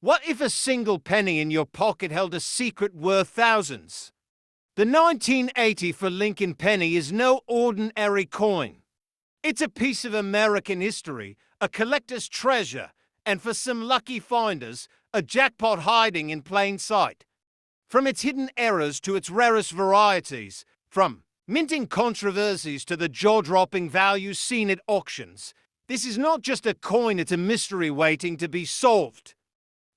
What if a single penny in your pocket held a secret worth thousands? The 1980 for Lincoln penny is no ordinary coin. It's a piece of American history, a collector's treasure, and for some lucky finders, a jackpot hiding in plain sight. From its hidden errors to its rarest varieties, from minting controversies to the jaw-dropping values seen at auctions, this is not just a coin, it's a mystery waiting to be solved.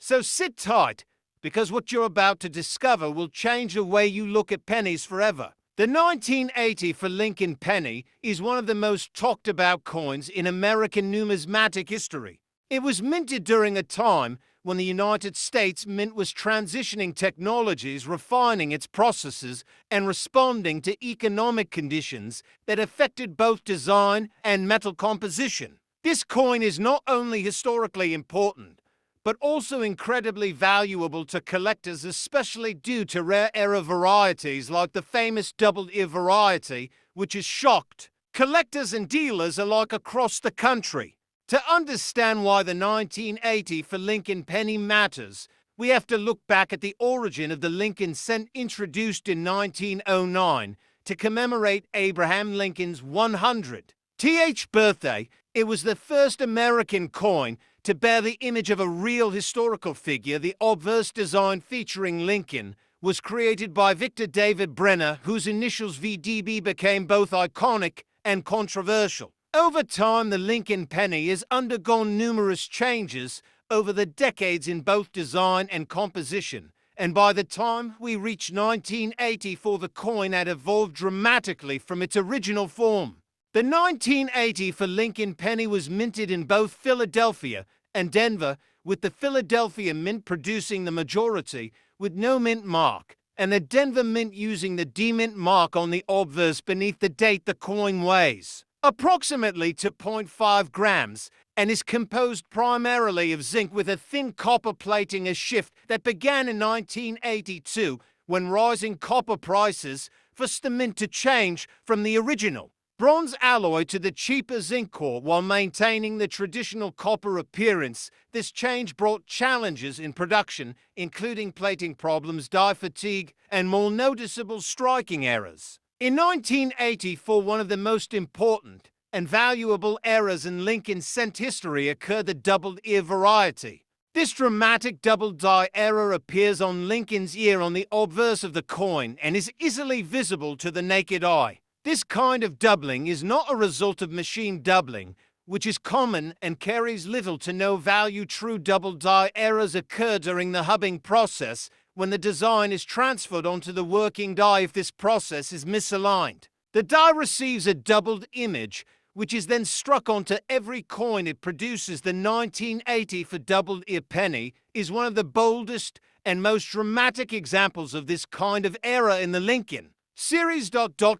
So sit tight, because what you're about to discover will change the way you look at pennies forever. The 1980 for Lincoln penny is one of the most talked about coins in American numismatic history. It was minted during a time when the United States Mint was transitioning technologies, refining its processes, and responding to economic conditions that affected both design and metal composition. This coin is not only historically important, but also incredibly valuable to collectors, especially due to rare era varieties like the famous doubled ear variety, which has shocked collectors and dealers alike across the country. To understand why the 1980 for Lincoln penny matters, we have to look back at the origin of the Lincoln cent, introduced in 1909 to commemorate Abraham Lincoln's 100th birthday. It was the first American coin to bear the image of a real historical figure. The obverse design featuring Lincoln was created by Victor David Brenner, whose initials VDB became both iconic and controversial. Over time, the Lincoln penny has undergone numerous changes over the decades in both design and composition, and by the time we reach 1984, the coin had evolved dramatically from its original form. The 1980 for Lincoln penny was minted in both Philadelphia and Denver, with the Philadelphia Mint producing the majority with no mint mark, and the Denver Mint using the demint mark on the obverse beneath the date. The coin weighs approximately 2.5 grams and is composed primarily of zinc with a thin copper plating, a shift that began in 1982 when rising copper prices forced the mint to change from the original bronze alloy to the cheaper zinc core while maintaining the traditional copper appearance. This change brought challenges in production, including plating problems, die fatigue, and more noticeable striking errors. In 1984, one of the most important and valuable errors in Lincoln cent history occurred: the doubled ear variety. This dramatic double die error appears on Lincoln's ear on the obverse of the coin and is easily visible to the naked eye. This kind of doubling is not a result of machine doubling, which is common and carries little to no value. True double die errors occur during the hubbing process, when the design is transferred onto the working die. If this process is misaligned, the die receives a doubled image, which is then struck onto every coin it produces. The 1980 for doubled ear penny is one of the boldest and most dramatic examples of this kind of error in the Lincoln series.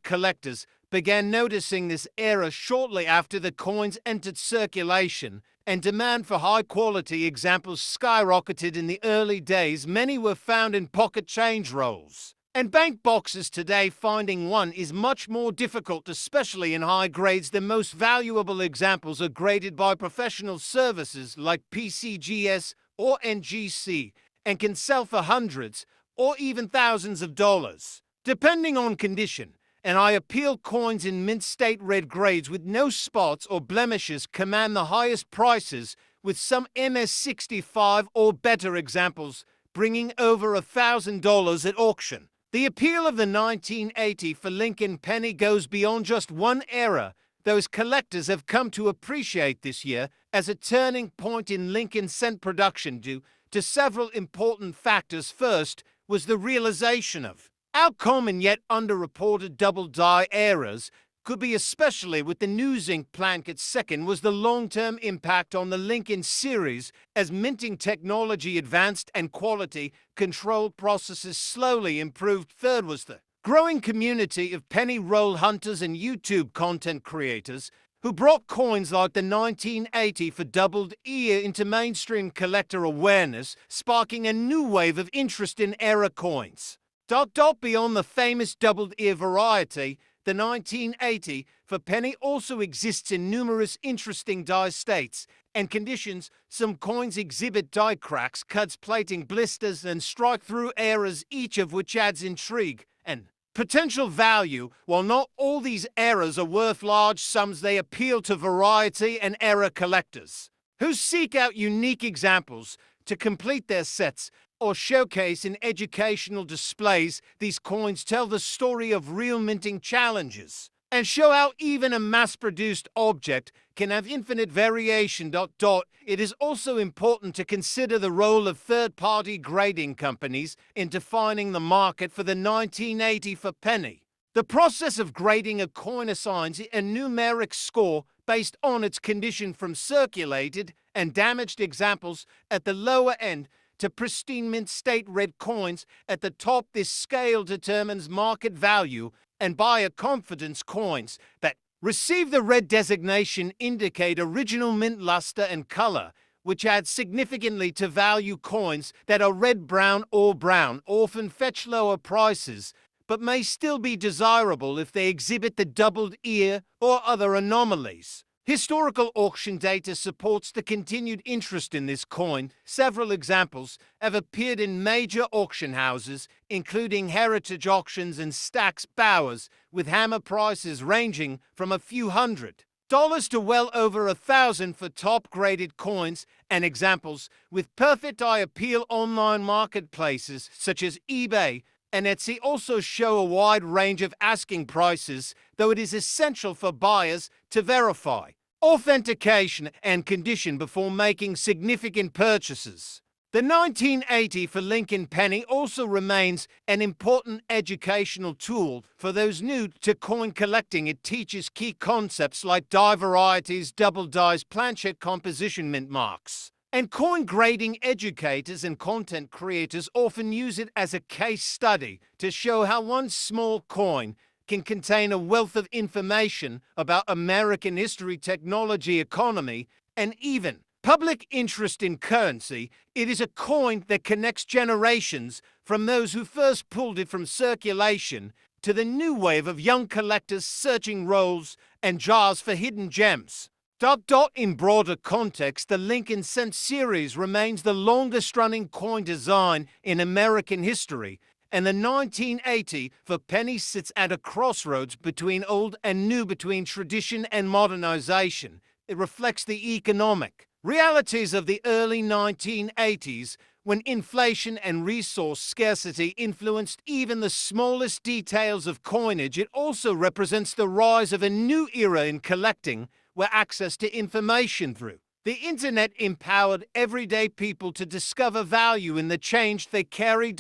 Collectors began noticing this error shortly after the coins entered circulation, and demand for high-quality examples skyrocketed. In the early days, many were found in pocket change rolls and bank boxes. Today, finding one is much more difficult, especially in high grades. The most valuable examples are graded by professional services like PCGS or NGC and can sell for hundreds or even thousands of dollars, depending on condition. And I appeal coins in mint state red grades with no spots or blemishes command the highest prices, with some MS65 or better examples bringing over $1,000 at auction. The appeal of the 1980 for Lincoln penny goes beyond just one era. Those collectors have come to appreciate this year as a turning point in Lincoln cent production due to several important factors. First was the realization of how common yet underreported double die errors could be, especially with the new zinc plankets. Second was the long-term impact on the Lincoln series as minting technology advanced and quality control processes slowly improved. Third was the growing community of penny roll hunters and YouTube content creators who brought coins like the 1980 for doubled ear into mainstream collector awareness, sparking a new wave of interest in error coins. Beyond the famous doubled ear variety, the 1980 for penny also exists in numerous interesting die states and conditions. Some coins exhibit die cracks, cuts, plating, blisters, and strike-through errors, each of which adds intrigue and potential value. While not all these errors are worth large sums, they appeal to variety and error collectors who seek out unique examples to complete their sets or showcase in educational displays. These coins tell the story of real minting challenges and show how even a mass-produced object can have infinite variation. It is also important to consider the role of third-party grading companies in defining the market for the 1980 for penny. The process of grading a coin assigns a numeric score based on its condition, from circulated and damaged examples at the lower end to pristine mint state red coins at the top. This scale determines market value, and buyer confidence coins that receive the red designation indicate original mint luster and color, which adds significantly to value. Coins that are red, brown, or brown often fetch lower prices, but may still be desirable if they exhibit the doubled ear or other anomalies. Historical auction data supports the continued interest in this coin. Several examples have appeared in major auction houses, including Heritage Auctions and Stack's Bowers, with hammer prices ranging from a few $100 to well over $1,000 for top-graded coins. And examples with perfect eye appeal. Online marketplaces such as eBay and Etsy also show a wide range of asking prices, though it is essential for buyers to verify authentication and condition before making significant purchases. The 1980 for Lincoln penny also remains an important educational tool for those new to coin collecting. It teaches key concepts like die varieties, double dies, planchet composition, mint marks, and coin grading. Educators and content creators often use it as a case study to show how one small coin can contain a wealth of information about American history, technology, economy, and even public interest in currency. It is a coin that connects generations, from those who first pulled it from circulation to the new wave of young collectors searching rolls and jars for hidden gems. In broader context, the Lincoln Cent series remains the longest-running coin design in American history, and the 1980 for penny sits at a crossroads between old and new, between tradition and modernization. It reflects the economic realities of the early 1980s, when inflation and resource scarcity influenced even the smallest details of coinage. It also represents the rise of a new era in collecting, where access to information through the internet empowered everyday people to discover value in the change they carry.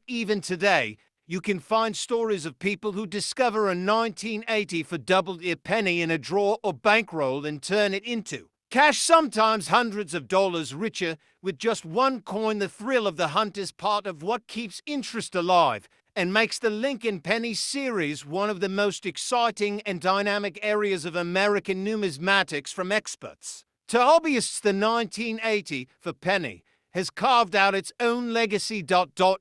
Even today, you can find stories of people who discover a 1980 for doubled ear penny in a drawer or bankroll and turn it into cash, sometimes hundreds of dollars richer with just one coin. The thrill of the hunt is part of what keeps interest alive and makes the Lincoln penny series one of the most exciting and dynamic areas of American numismatics. From experts to hobbyists, the 1980 for penny has carved out its own legacy.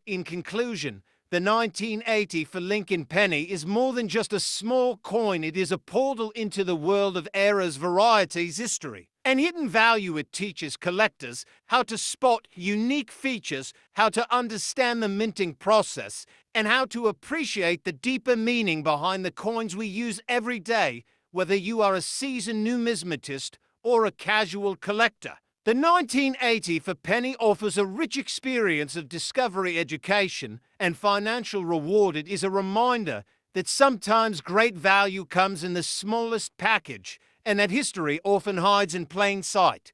In conclusion, the 1980 for Lincoln penny is more than just a small coin. It is a portal into the world of eras, varieties, history, and hidden value. It teaches collectors how to spot unique features, how to understand the minting process, and how to appreciate the deeper meaning behind the coins we use every day, whether you are a seasoned numismatist or a casual collector. The 1980 for penny offers a rich experience of discovery, education, and financial reward. It is a reminder that sometimes great value comes in the smallest package, and that history often hides in plain sight.